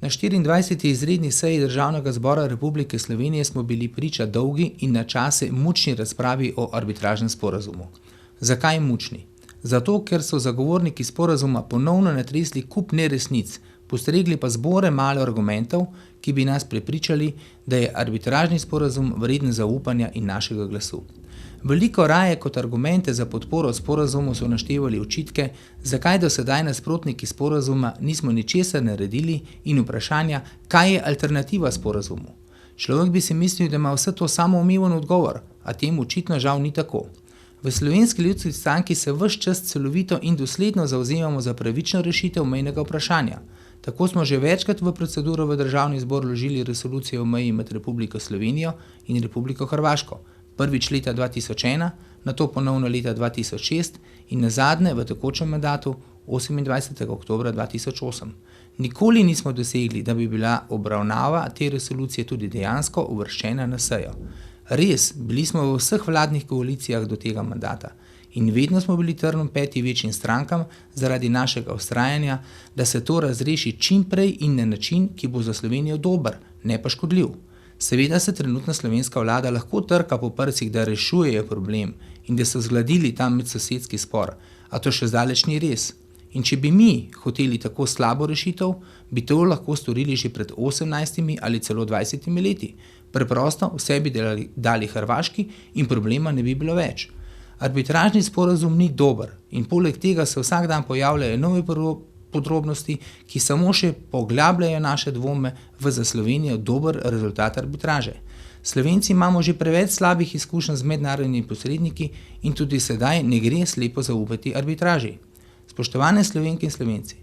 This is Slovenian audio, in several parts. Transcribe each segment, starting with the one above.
Na 24. izredni seji Državnega zbora Republike Slovenije smo bili priča dolgi in na čase mučni razpravi o arbitražnem sporazumu. Zakaj mučni? Zato, ker so zagovorniki sporazuma ponovno natresli kup neresnic, postregli pa zbore malo argumentov, ki bi nas prepričali, da je arbitražni sporazum vreden zaupanja in našega glasu. Veliko raje kot argumente za podporo sporazumu so naštevali očitke, zakaj do sedaj nasprotniki sporazuma nismo ničesar naredili in vprašanja, kaj je alternativa sporazumu. Človek bi si mislil, da ima vse to samoumeven odgovor, a temu očitno žal ni tako. V Slovenski ljudski stranki se ves čas celovito in dosledno zavzemamo za pravično rešitev mejnega vprašanja. Tako smo že večkrat v proceduro v Državni zbor vložili resolucijo o meji med Republiko Slovenijo in Republiko Hrvaško. Prvič leta 2001, nato ponovno leta 2006 in nazadnje v tekočem mandatu 28. oktobra 2008. Nikoli nismo dosegli, da bi bila obravnava te resolucije tudi dejansko uvrščena na sejo. Res, bili smo v vseh vladnih koalicijah do tega mandata in vedno smo bili trnom peti večjim strankam zaradi našega vztrajanja, da se to razreši čim prej in na način, ki bo za Slovenijo dober, ne pa škodljiv. Seveda se trenutna slovenska vlada lahko trka po prsih, da rešujejo problem in da so zgladili ta medsosedski spor, a to še zdaleč ni res. In če bi mi hoteli tako slabo rešitev, bi to lahko storili že pred 18 ali celo 20 leti. Preprosto vse bi dali Hrvaški in problema ne bi bilo več. Arbitražni sporazum ni dober in poleg tega se vsak dan pojavljajo nove podrobnosti, ki samo še poglabljajo naše dvome v za Slovenijo dober rezultat arbitraže. Slovenci imamo že preveč slabih izkušenj z mednarodnimi posredniki in tudi sedaj ne gre slepo zaupati arbitraži. Spoštovane Slovenke in Slovenci,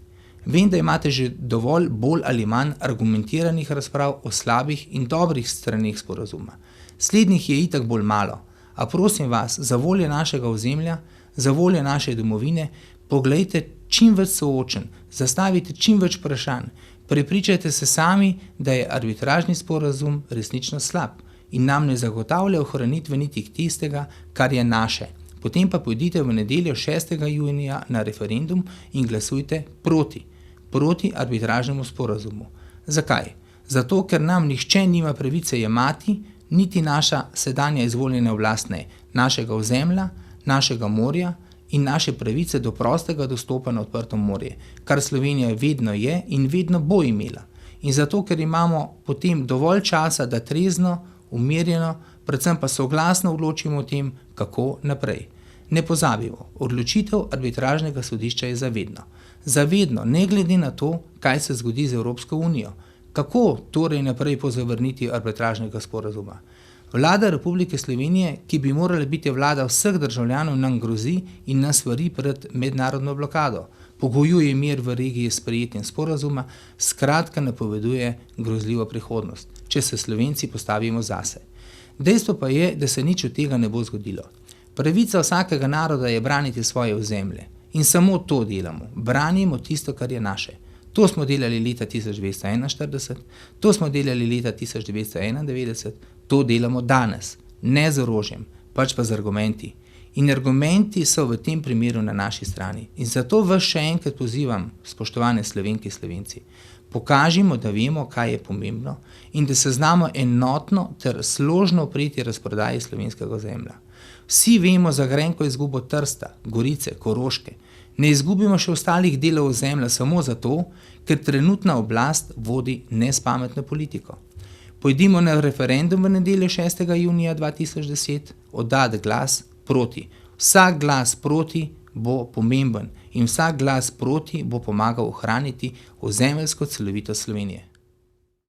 vem, da imate že dovolj bolj ali manj argumentiranih razprav o slabih in dobrih straneh sporazuma. Slednjih je itak bolj malo, a prosim vas, za voljo našega ozemlja, za voljo naše domovine, poglejte čim več soočen, zastavite čim več vprašanj, prepričajte se sami, da je arbitražni sporazum resnično slab in nam ne zagotavlja ohranitve niti tistega, kar je naše. Potem pa pojdite v nedeljo 6. junija na referendum in glasujte proti arbitražnemu sporazumu. Zakaj? Zato, ker nam nihče nima pravice jemati, niti naša sedanja izvoljena oblast ne, našega ozemlja, našega morja in naše pravice do prostega dostopa na odprto morje, kar Slovenija vedno je in vedno bo imela. In zato, ker imamo potem dovolj časa, da trezno, umirjeno, predvsem pa soglasno odločimo o tem, kako naprej. Ne pozabimo, odločitev arbitražnega sodišča je zavedno. Zavedno, ne glede na to, kaj se zgodi z Evropsko unijo. Kako torej naprej po zavrnitvi arbitražnega sporazuma? Vlada Republike Slovenije, ki bi morala biti vlada vseh državljanov, nam grozi in nas vari pred mednarodno blokado. Pogojuje mir v regiji s sprejetjem sporazuma, skratka napoveduje grozljivo prihodnost, če se Slovenci postavimo zase. Dejstvo pa je, da se nič od tega ne bo zgodilo. Pravica vsakega naroda je braniti svoje ozemlje. In samo to delamo. Branimo tisto, kar je naše. To smo delali leta 1941, to smo delali leta 1991, to delamo danes. Ne z orožjem, pač pa z argumenti. In argumenti so v tem primeru na naši strani. In zato vas še enkrat pozivam, spoštovane Slovenke in Slovenci, pokažimo, da vemo, kaj je pomembno in da se znamo enotno ter složno upreti razprodaji slovenskega ozemlja. Vsi vemo za grenko izgubo Trsta, Gorice, Koroške. Ne izgubimo še ostalih delov ozemlja samo zato, ker trenutna oblast vodi nespametno politiko. Pojdimo na referendum v nedeljo 6. junija 2010, oddati glas proti. Vsak glas proti bo pomemben in vsak glas proti bo pomagal ohraniti ozemeljsko celovitost Slovenije.